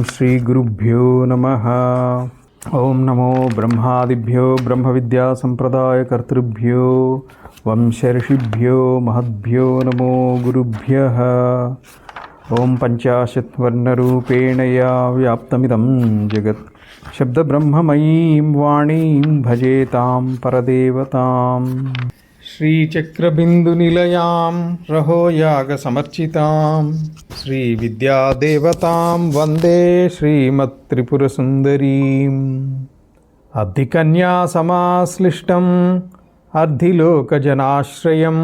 श्रीगुरुभ्यो नमः। ओं नमो ब्रह्मादिभ्यो ब्रह्मविद्यासम्प्रदायकर्तृभ्यो वंशर्षिभ्यो महद्भ्यो नमो गुरुभ्यः। ओं पंचाशत्वर्णरूपेण या व्याप्तमिदं जगत् शब्दब्रह्ममयीं वाणीं भजेतां परदेवताम्। श्रीचक्रबिन्दुनिलयां रहोयागसमर्चितां श्रीविद्यादेवतां वन्दे श्रीमत्त्रिपुरसुन्दरीम्। अर्धिकन्यासमाश्लिष्टम् अर्धिलोकजनाश्रयं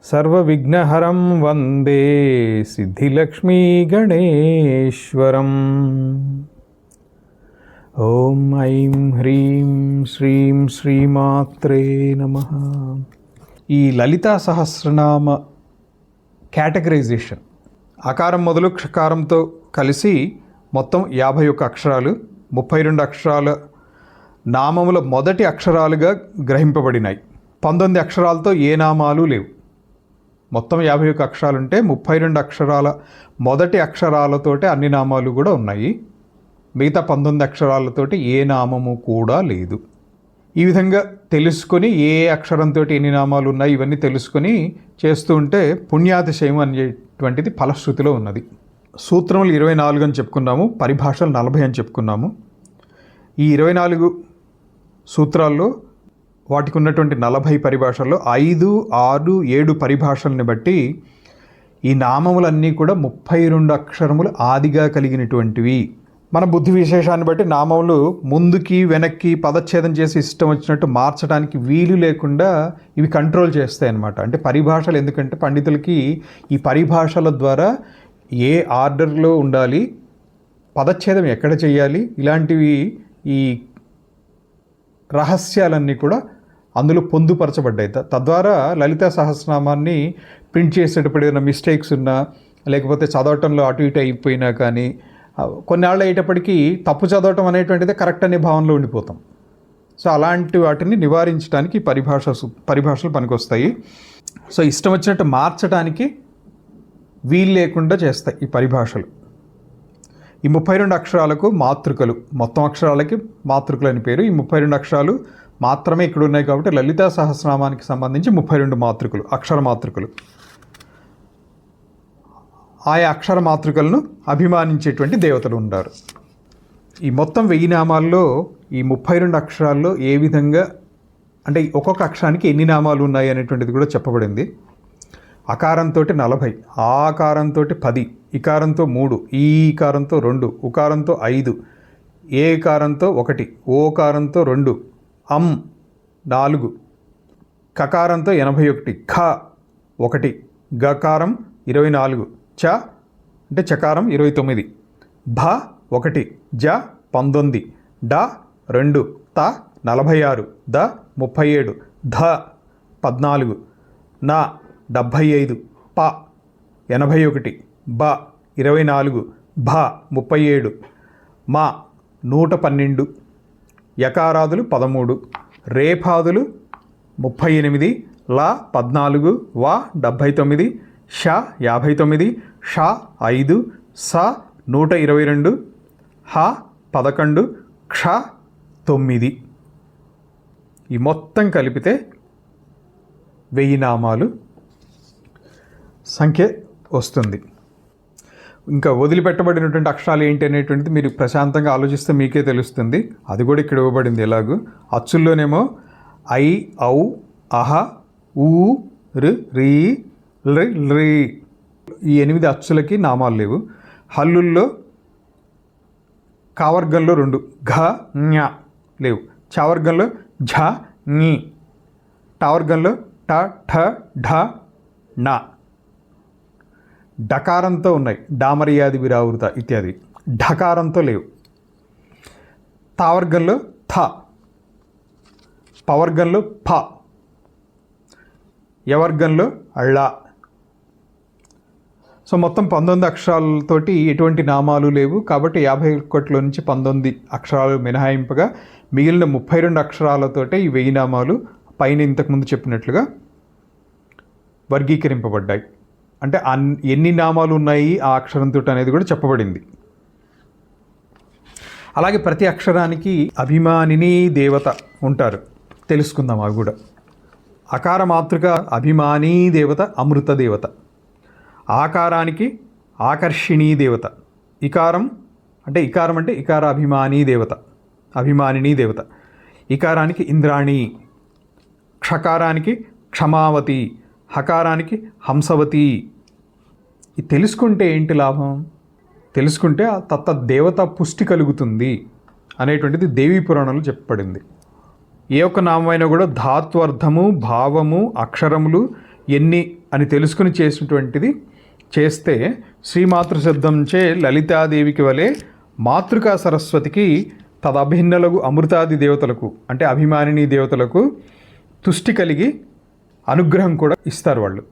सर्वविघ्नहरं वन्दे सिद्धिलक्ष्मीगणेश्वरम्। ఓం ఐం హ్రీం శ్రీం శ్రీమాత్రే నమః. ఈ లలితా సహస్రనామ కేటగరైజేషన్ అకారం మొదలు క్షకారంతో కలిసి మొత్తం 51 అక్షరాలు, 32 అక్షరాల నామముల మొదటి అక్షరాలుగా గ్రహింపబడినాయి. 19 అక్షరాలతో ఏ నామాలు లేవు. మొత్తం 51 అక్షరాలుంటే 32 అక్షరాల మొదటి అక్షరాలతోటే అన్ని నామాలు కూడా ఉన్నాయి. మిగతా 19 అక్షరాలతోటి ఏ నామము కూడా లేదు. ఈ విధంగా తెలుసుకొని ఏ అక్షరంతో ఎన్ని నామాలు ఉన్నాయి ఇవన్నీ తెలుసుకొని చేస్తూ ఉంటే పుణ్యాతిశయం అనేటువంటిది ఫలశ్రుతిలో ఉన్నది. సూత్రములు 24 అని చెప్పుకున్నాము, పరిభాషలు 40 అని చెప్పుకున్నాము. ఈ 24 సూత్రాల్లో వాటికి ఉన్నటువంటి 40 పరిభాషల్లో 5, 6, 7 పరిభాషల్ని బట్టి ఈ నామములన్నీ కూడా 32 అక్షరములు ఆదిగా కలిగినటువంటివి. మన బుద్ధి విశేషాన్ని బట్టి నామములు ముందుకి వెనక్కి పదచ్ఛేదం చేసి ఇష్టం వచ్చినట్టు మార్చడానికి వీలు లేకుండా ఇవి కంట్రోల్ చేస్తాయి అన్నమాట. అంటే పరిభాషలు, ఎందుకంటే పండితులకి ఈ పరిభాషల ద్వారా ఏ ఆర్డర్లో ఉండాలి, పదచ్ఛేదం ఎక్కడ చేయాలి, ఇలాంటివి ఈ రహస్యాలన్నీ కూడా అందులో పొందుపరచబడ్డాయి. తద్వారా లలితా సహస్రనామాన్ని ప్రింట్ చేసేటప్పుడు ఏదైనా మిస్టేక్స్ ఉన్నా, లేకపోతే చదవటంలో అటు ఇటు అయిపోయినా కానీ కొన్నాళ్ళు అయ్యేటప్పటికీ తప్పు చదవటం అనేటువంటిది కరెక్ట్ అనే భావనలో ఉండిపోతాం. సో అలాంటి వాటిని నివారించడానికి పరిభాషలు పనికొస్తాయి. సో ఇష్టం వచ్చినట్టు మార్చడానికి వీలు లేకుండా చేస్తాయి ఈ పరిభాషలు. ఈ 32 అక్షరాలకు మాతృకలు, మొత్తం అక్షరాలకి మాతృకలు అని పేరు. ఈ 32 అక్షరాలు మాత్రమే ఇక్కడ ఉన్నాయి కాబట్టి లలితా సహస్రనామానికి సంబంధించి 32 మాతృకలు, అక్షర మాతృకలు. ఆయా అక్షర మాతృకలను అభిమానించేటువంటి దేవతలు ఉన్నారు. ఈ మొత్తం 1000 నామాల్లో ఈ 32 అక్షరాల్లో ఏ విధంగా, అంటే ఒక్కొక్క అక్షరానికి ఎన్ని నామాలు ఉన్నాయి అనేటువంటిది కూడా చెప్పబడింది. అకారంతో 40, ఆకారంతో 10, ఇకారంతో 3, ఈకారంతో 2, ఉకారంతో 5, ఏకారంతో 1, ఓకారంతో 2, 4, కకారంతో 81, ఖ 1, గకారం 24, చ అంటే చకారం 29, భ 1, జ 19, డ 2, త 46, ద 37, ధ 14, న 75, ప 81, బ 24, భ 37, మ 112, యకారాదులు 13, రేఫాదులు 38, ల 14, వ 79, ష 59, ష 5, స 122, హ 11, క్ష 9. ఈ మొత్తం కలిపితే 1000 నామాలు సంఖ్య వస్తుంది. ఇంకా వదిలిపెట్టబడినటువంటి అక్షరాలు ఏంటి అనేటువంటిది మీరు ప్రశాంతంగా ఆలోచిస్తే మీకే తెలుస్తుంది. అది కూడా ఇక్కడ ఇవ్వబడింది. ఎలాగూ అచ్చుల్లోనేమో ఐ, ఔ, అహ, ఊ, రు, రీ, రీ ఈ 8 అచ్చులకి నామాలు లేవు. హల్లుల్లో కావర్గంలో 2, ఘ, ఞ లేవు. చావర్గంలో ఝ, ఞి, టావర్గంలో ట, ఠ, ఢ, ణ. డకారంతో ఉన్నాయి, డామర్యాది విరావృత ఇత్యాది. ఢకారంతో లేవు. తావర్గంలో థ, పవర్గంలో ఫ, యవర్గంలో ళ. సో మొత్తం 19 అక్షరాలతోటి ఎటువంటి నామాలు లేవు. కాబట్టి 51లో నుంచి 19 అక్షరాలు మినహాయింపగా మిగిలిన 32 అక్షరాలతోటే ఈ 1000 నామాలు పైన ఇంతకుముందు చెప్పినట్లుగా వర్గీకరింపబడ్డాయి. అంటే ఎన్ని నామాలు ఉన్నాయి ఆ అక్షరంతో అనేది కూడా చెప్పబడింది. అలాగే ప్రతి అక్షరానికి అభిమానిని దేవత ఉంటారు, తెలుసుకుందాం అవి కూడా. అకార మాతృక అభిమానీ దేవత అమృత దేవత. ఆకారానికి ఆకర్షిణీ దేవత. ఇకారం అంటే ఇకార అభిమానీ దేవత, అభిమానిని దేవత. ఇకారానికి ఇంద్రాణి. క్షకారానికి క్షమావతి. హకారానికి హంసవతి. ఇది తెలుసుకుంటే ఏంటి లాభం? తెలుసుకుంటే ఆ దేవత పుష్టి కలుగుతుంది అనేటువంటిది దేవీ పురాణంలో చెప్పబడింది. ఏ ఒక్క నామైనా కూడా ధాత్వర్థము, భావము, అక్షరములు ఎన్ని అని తెలుసుకుని చేసినటువంటిది చేస్తే శ్రీమాతృశబ్దంచే లలితాదేవికి వలె మాతృకా సరస్వతికి తదభిన్నలకు అమృతాది దేవతలకు అంటే అభిమానిని దేవతలకు తుష్టి కలిగి అనుగ్రహం కూడా ఇస్తారు వాళ్ళు.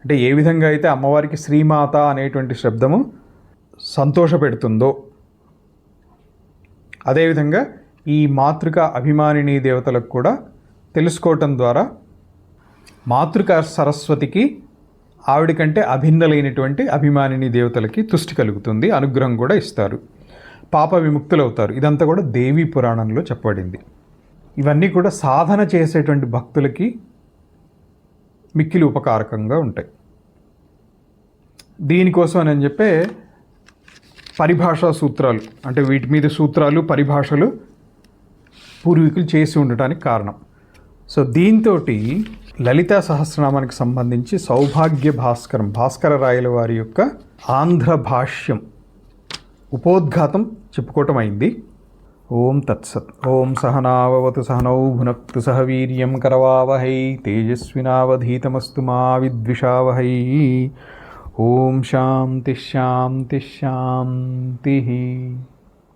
అంటే ఏ విధంగా అయితే అమ్మవారికి శ్రీమాత అనేటువంటి శబ్దము సంతోషపెడుతుందో అదేవిధంగా ఈ మాతృక అభిమానిని దేవతలకు కూడా తెలుసుకోవటం ద్వారా మాతృకా సరస్వతికి ఆవిడ కంటే అభిన్నలైనటువంటి అభిమానిని దేవతలకి తుష్టి కలుగుతుంది, అనుగ్రహం కూడా ఇస్తారు, పాప విముక్తులు అవుతారు. ఇదంతా కూడా దేవీ పురాణంలో చెప్పబడింది. ఇవన్నీ కూడా సాధన చేసేటువంటి భక్తులకి మిక్కిలి ఉపకారకంగా ఉంటాయి. దీనికోసం అని చెప్పే పరిభాషా సూత్రాలు అంటే వీటి మీద సూత్రాలు పరిభాషలు పూర్వీకులు చేసి ఉండటానికి కారణం. సో దీంతో లలితా సహస్రనామానికి సంబంధించి సౌభాగ్య భాస్కర రాయల వారి యొక్క ఆంధ్ర భాష్యం ఉపోద్ఘాతం చెప్పుకోవటం అయింది. ఓం తత్సత్. ఓం సహనావవతు సహనౌ భునక్తు సహ వీర్యం కరవావహై తేజస్వినావధీతమస్తు మా విద్విషావహై. ఓం శాంతి శాంతి శాంతి.